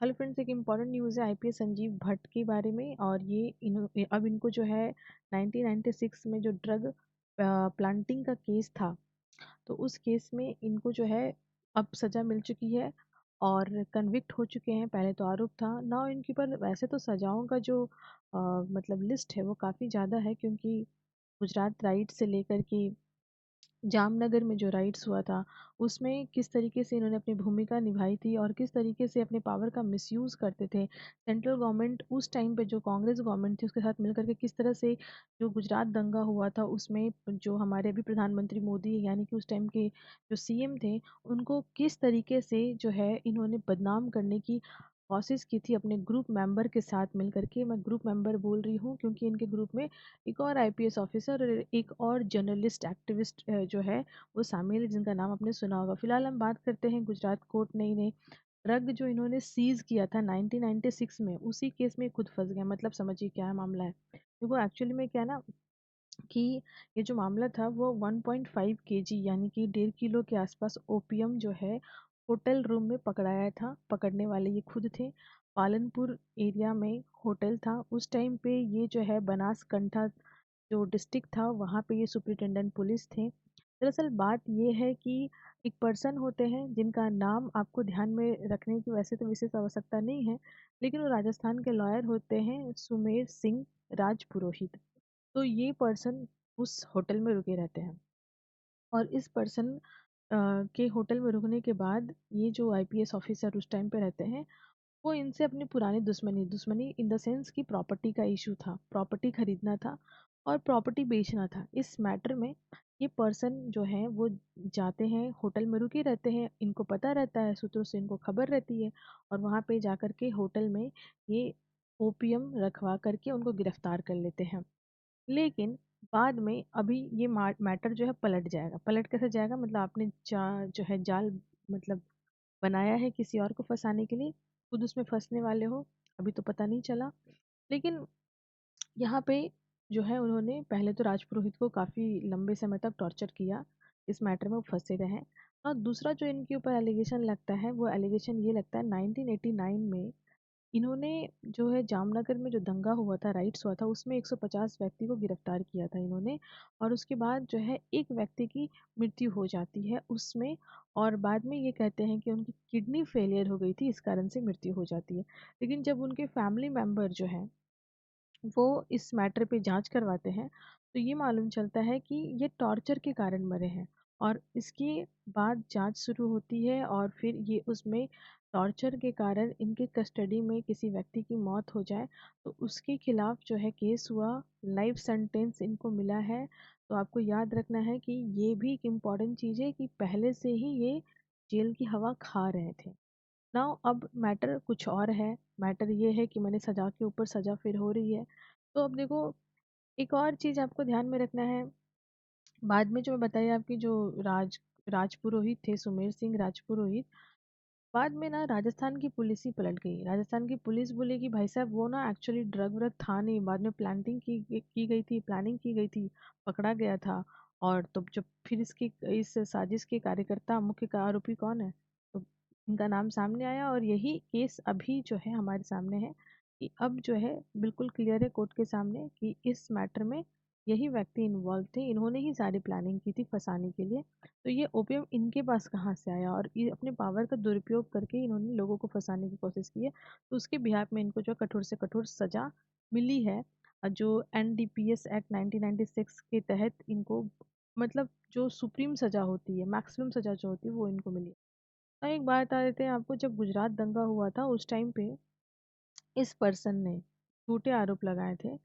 Hello friends, एक important news है IPS Sanjeev Bhatt के बारे में। और अब इनको जो है 1996 में जो ड्रग प्लांटिंग का केस था, तो उस केस में इनको जो है अब सज़ा मिल चुकी है और कन्विक्ट हो चुके हैं। पहले तो आरोप था ना इनके ऊपर। वैसे तो सजाओं का जो मतलब लिस्ट है वो काफ़ी ज़्यादा है, क्योंकि गुजरात राइट से लेकर के जामनगर में जो राइट्स हुआ था, उसमें किस तरीके से इन्होंने अपनी भूमिका निभाई थी और किस तरीके से अपने पावर का मिसयूज़ करते थे। सेंट्रल गवर्नमेंट उस टाइम पे जो कांग्रेस गवर्नमेंट थी उसके साथ मिलकर के किस तरह से जो गुजरात दंगा हुआ था उसमें जो हमारे अभी प्रधानमंत्री मोदी यानी कि उस टाइम के जो सीएम थे, उनको किस तरीके से जो है इन्होंने बदनाम करने की कोशिश की थी अपने ग्रुप मेंबर के साथ मिलकर के। मैं ग्रुप मेंबर बोल रही हूँ क्योंकि इनके ग्रुप में एक और आईपीएस ऑफिसर और एक और जर्नलिस्ट एक्टिविस्ट जो है वो शामिल है, जिनका नाम आपने सुना होगा। फिलहाल हम बात करते हैं गुजरात कोर्ट ने इन्हें ड्रग जो इन्होंने सीज किया था 1996 में, उसी केस में खुद फंस गया। मतलब समझिए क्या मामला है। देखो एक्चुअली में क्या ना कि ये जो मामला था वो 1.5 केजी यानी कि 1.5 किलो के आसपास ओपियम जो है होटल रूम में पकड़ाया था। पकड़ने वाले ये खुद थे। पालनपुर एरिया में होटल था उस टाइम पे। ये जो है बनासकंठा जो डिस्ट्रिक्ट था वहाँ पे ये सुपरिटेंडेंट पुलिस थे। दरअसल बात ये है कि एक पर्सन होते हैं जिनका नाम आपको ध्यान में रखने की वैसे तो विशेष आवश्यकता नहीं है, लेकिन वो राजस्थान के लॉयर होते हैं, सुमेर सिंह राजपुरोहित। तो ये पर्सन उस होटल में रुके रहते हैं और इस पर्सन के होटल में रुकने के बाद ये जो आईपीएस ऑफिसर उस टाइम पे रहते हैं, वो इनसे अपनी पुरानी दुश्मनी दुश्मनी इन द सेंस कि प्रॉपर्टी का इशू था। प्रॉपर्टी खरीदना था और प्रॉपर्टी बेचना था। इस मैटर में ये पर्सन जो है वो जाते हैं, होटल में रुके रहते हैं। इनको पता रहता है, सूत्रों से इनको खबर रहती है और वहाँ पे जाकर के होटल में ये ओपियम रखवा करके उनको गिरफ्तार कर लेते हैं। लेकिन बाद में अभी ये मैटर जो है पलट जाएगा। पलट कैसे जाएगा? मतलब आपने जो है जाल मतलब बनाया है किसी और को फंसाने के लिए, खुद उसमें फंसने वाले हो। अभी तो पता नहीं चला, लेकिन यहाँ पे जो है उन्होंने पहले तो राजपुरोहित को काफ़ी लंबे समय तक टॉर्चर किया। इस मैटर में वो फंसे रहे। और दूसरा जो इनके ऊपर एलिगेशन लगता है वो एलिगेशन ये लगता है 1989 में इन्होंने जो है जामनगर में जो दंगा हुआ था, राइट्स हुआ था, उसमें 150 व्यक्ति को गिरफ्तार किया था इन्होंने। और उसके बाद जो है एक व्यक्ति की मृत्यु हो जाती है उसमें। और बाद में ये कहते हैं कि उनकी किडनी फेलियर हो गई थी, इस कारण से मृत्यु हो जाती है। लेकिन जब उनके फैमिली मेंबर जो है वो इस मैटर पे जांच करवाते हैं, तो ये मालूम चलता है कि ये टॉर्चर के कारण मरे हैं। और इसके बाद जांच शुरू होती है और फिर ये उसमें टॉर्चर के कारण इनके कस्टडी में किसी व्यक्ति की मौत हो जाए तो उसके खिलाफ जो है केस हुआ। लाइफ सेंटेंस इनको मिला है। तो आपको याद रखना है कि ये भी एक इम्पॉर्टेंट चीज़ है कि पहले से ही ये जेल की हवा खा रहे थे। नाउ अब मैटर कुछ और है। मैटर ये है कि मैंने सजा के ऊपर सजा फिर हो रही है। तो अब देखो, एक और चीज़ आपको ध्यान में रखना है। बाद में जो मैं बताई आपकी जो राजपुरोहित थे, सुमेर सिंह राजपुरोहित, बाद में ना राजस्थान की पुलिस ही पलट गई। राजस्थान की पुलिस बोले कि भाई साहब वो ना एक्चुअली ड्रग व्रग था नहीं, बाद में प्लांटिंग की गई थी, प्लानिंग की गई थी, पकड़ा गया था। और तो जब फिर इसकी इस साजिश के कार्यकर्ता मुख्य आरोपी कौन है, तो इनका नाम सामने आया और यही केस अभी जो है हमारे सामने है। कि अब जो है बिल्कुल क्लियर है कोर्ट के सामने कि इस मैटर में यही व्यक्ति इन्वॉल्व थे, इन्होंने ही सारी प्लानिंग की थी फंसाने के लिए। तो ये ओपियम इनके पास कहाँ से आया और ये अपने पावर का दुरुपयोग करके इन्होंने लोगों को फंसाने की कोशिश की है। तो उसके बिहाफ में इनको जो कठोर से कठोर सजा मिली है। जो एनडीपीएस एक्ट 1996 के तहत इनको मतलब जो सुप्रीम सजा होती है, मैक्सिमम सजा जो होती है वो इनको मिली है। अब एक बात बता देते हैं आपको। जब गुजरात दंगा हुआ था उस टाइम पे इस पर्सन ने झूठे आरोप लगाए थे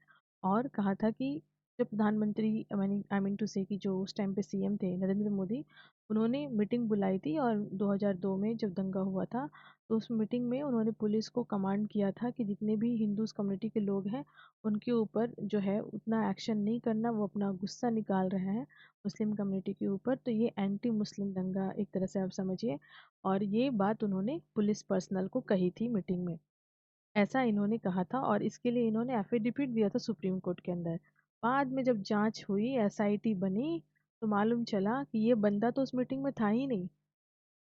और कहा था कि जो प्रधानमंत्री आई मीन टू से कि जो उस टाइम पे सीएम थे नरेंद्र मोदी, उन्होंने मीटिंग बुलाई थी। और 2002 में जब दंगा हुआ था तो उस मीटिंग में उन्होंने पुलिस को कमांड किया था कि जितने भी हिंदूज कम्युनिटी के लोग हैं उनके ऊपर जो है उतना एक्शन नहीं करना, वो अपना गुस्सा निकाल रहे हैं मुस्लिम कम्युनिटी के ऊपर। तो ये एंटी मुस्लिम दंगा एक तरह से आप समझिए। और ये बात उन्होंने पुलिस पर्सनल को कही थी मीटिंग में, ऐसा इन्होंने कहा था। और इसके लिए इन्होंने एफिडेविट दिया था सुप्रीम कोर्ट के अंदर। बाद में जब जांच हुई, एसआईटी बनी, तो मालूम चला कि ये बंदा तो उस मीटिंग में था ही नहीं।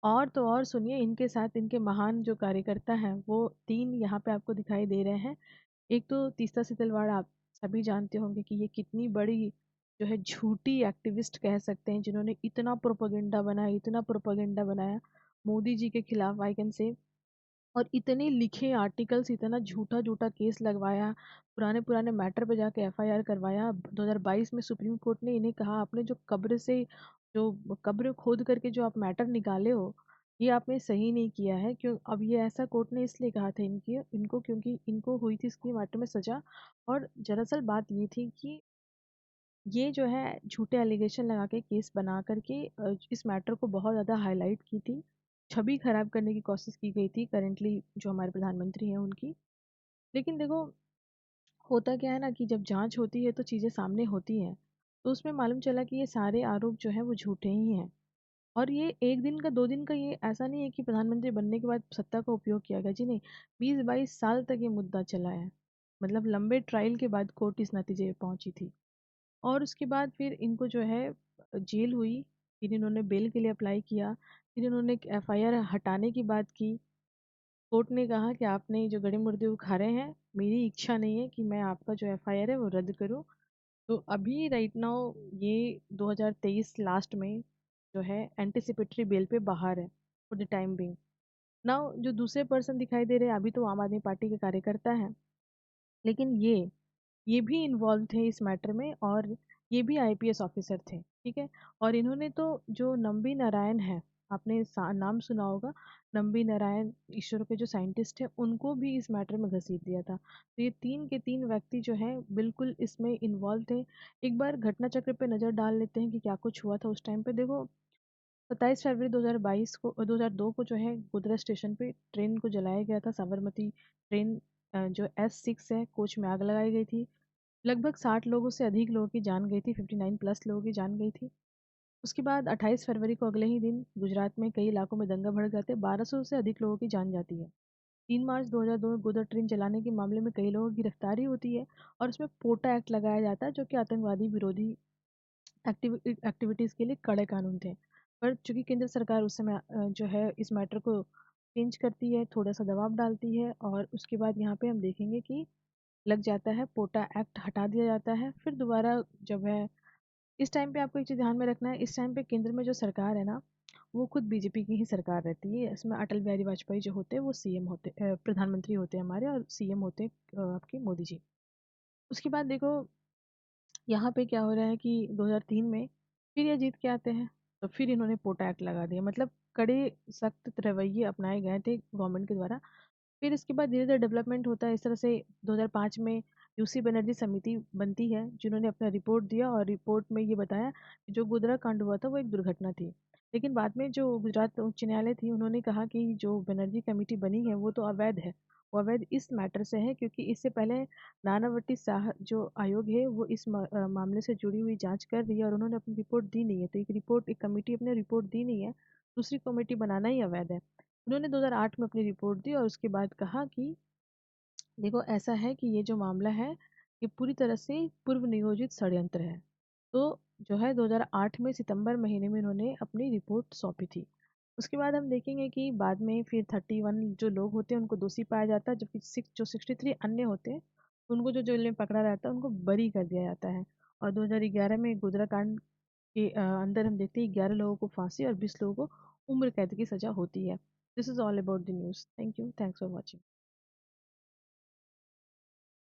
और तो और सुनिए, इनके साथ इनके महान जो कार्यकर्ता हैं वो 3 यहाँ पे आपको दिखाई दे रहे हैं। एक तो तीस्ता सितलवाड़, आप सभी जानते होंगे कि ये कितनी बड़ी जो है झूठी एक्टिविस्ट कह सकते हैं, जिन्होंने इतना प्रोपेगेंडा बनाया मोदी जी के खिलाफ, आई कैन से। और इतने लिखे आर्टिकल्स, इतना झूठा झूठा केस लगवाया, पुराने पुराने मैटर पे जाके एफआईआर करवाया। 2022 में सुप्रीम कोर्ट ने इन्हें कहा, आपने जो कब्र खोद करके जो आप मैटर निकाले हो, ये आपने सही नहीं किया है। क्यों? अब ये ऐसा कोर्ट ने इसलिए कहा था इनको क्योंकि इनको हुई थी इसकी मैटर में सजा। और दरअसल बात ये थी कि ये जो है झूठे एलिगेशन लगा के केस बना करके इस मैटर को बहुत ज़्यादा हाईलाइट की थी, छवि खराब करने की कोशिश की गई थी करेंटली जो हमारे प्रधानमंत्री हैं उनकी। लेकिन देखो, होता क्या है ना कि जब जांच होती है तो चीज़ें सामने होती हैं, तो उसमें मालूम चला कि ये सारे आरोप जो है वो झूठे ही हैं। और ये एक दिन का, 2 दिन का, ये ऐसा नहीं है कि प्रधानमंत्री बनने के बाद सत्ता का उपयोग किया गया जी, नहीं। 20-22 साल तक ये मुद्दा चला है। मतलब लंबे ट्रायल के बाद कोर्ट इस नतीजे पे पहुंची थी। और उसके बाद फिर इनको जो है जेल हुई। फिर इन्होंने बेल के लिए अप्लाई किया। फिर इन्होंने एफआईआर हटाने की बात की। कोर्ट ने कहा कि आपने जो गड़े मुर्दे उखाड़े हैं, मेरी इच्छा नहीं है कि मैं आपका जो एफआईआर है वो रद्द करूं। तो अभी राइट नाउ ये 2023 लास्ट में जो है एंटिसिपेटरी बेल पे बाहर है for the time being. Now जो दूसरे पर्सन दिखाई दे रहे हैं, अभी तो आम आदमी पार्टी के कार्यकर्ता हैं, लेकिन ये भी इन्वॉल्व थे इस मैटर में, और ये भी आईपीएस ऑफिसर थे, ठीक है। और इन्होंने तो, जो नंबी नारायण है, आपने नाम सुना होगा, नंबी नारायण ईश्वर के जो साइंटिस्ट हैं, उनको भी इस मैटर में घसीट दिया था। तो ये 3 के 3 व्यक्ति जो हैं बिल्कुल इसमें इन्वॉल्व थे। एक बार घटना चक्र पे नज़र डाल लेते हैं कि क्या कुछ हुआ था उस टाइम पे। देखो, 27 फरवरी 2022 को, 2002 को जो है गोधरा स्टेशन पे ट्रेन को जलाया गया था, साबरमती ट्रेन। जो S6 है, कोच में आग लगाई गई थी। लगभग 60 लोगों से अधिक लोगों की जान गई थी, 59+ लोगों की जान गई थी। उसके बाद 28 फरवरी को, अगले ही दिन, गुजरात में कई इलाकों में दंगा भड़क जाते, 1200 से अधिक लोगों की जान जाती है। 3 मार्च 2002 में गोदा ट्रेन जलाने के मामले में कई लोगों की गिरफ्तारी होती है, और उसमें पोटा एक्ट लगाया जाता है, जो कि आतंकवादी विरोधी एक्टिविटीज़ के लिए कड़े कानून थे। पर चूंकि केंद्र सरकार उस समय जो है इस मैटर को चेंज करती है, थोड़ा सा दबाव डालती है, और उसके बाद यहाँ पे हम देखेंगे कि लग जाता है, पोटा एक्ट हटा दिया जाता है। फिर दोबारा जब है, इस टाइम पे आपको एक चीज़ ध्यान में रखना है, इस टाइम पे केंद्र में जो सरकार है ना, वो खुद बीजेपी की ही सरकार रहती है। इसमें अटल बिहारी वाजपेयी जो होते हैं वो सीएम होते, प्रधानमंत्री होते हैं हमारे, और सीएम होते हैं आपके मोदी जी। उसके बाद देखो, यहाँ पे क्या हो रहा है कि 2003 में फिर ये जीत के आते हैं, तो फिर इन्होंने पोटा एक्ट लगा दिया। मतलब कड़े सख्त रवैये अपनाए गए थे गवर्नमेंट के द्वारा। फिर इसके बाद धीरे धीरे डेवलपमेंट होता है। इस तरह से 2005 में यूसी बनर्जी समिति बनती है, जिन्होंने अपना रिपोर्ट दिया, और रिपोर्ट में ये बताया कि जो गोधरा कांड हुआ था वो एक दुर्घटना थी। लेकिन बाद में जो गुजरात उच्च न्यायालय थी, उन्होंने कहा कि जो बनर्जी कमेटी बनी है वो तो अवैध है। वो अवैध इस मैटर से है क्योंकि इससे पहले नानावती साह जो आयोग है वो इस मामले से जुड़ी हुई जांच कर रही है, और उन्होंने अपनी रिपोर्ट दी नहीं है। तो एक कमेटी अपने रिपोर्ट दी नहीं है, दूसरी कमेटी बनाना ही अवैध है। उन्होंने 2008 में अपनी रिपोर्ट दी, और उसके बाद कहा कि देखो, ऐसा है कि ये जो मामला है, ये पूरी तरह से पूर्व नियोजित षड्यंत्र है। तो जो है 2008 में सितंबर महीने में इन्होंने अपनी रिपोर्ट सौंपी थी। उसके बाद हम देखेंगे कि बाद में फिर 31 जो लोग होते हैं उनको दोषी पाया जाता है, जबकि 63 अन्य होते हैं, उनको जो जेल में पकड़ा रहता है उनको बरी कर दिया जाता है। और 2011 में गोधरा कांड के अंदर हम देखते हैं 11 लोगों को फांसी और 20 लोगों को उम्र कैद की सजा होती है। This is all about the news. Thank you, thanks for watching.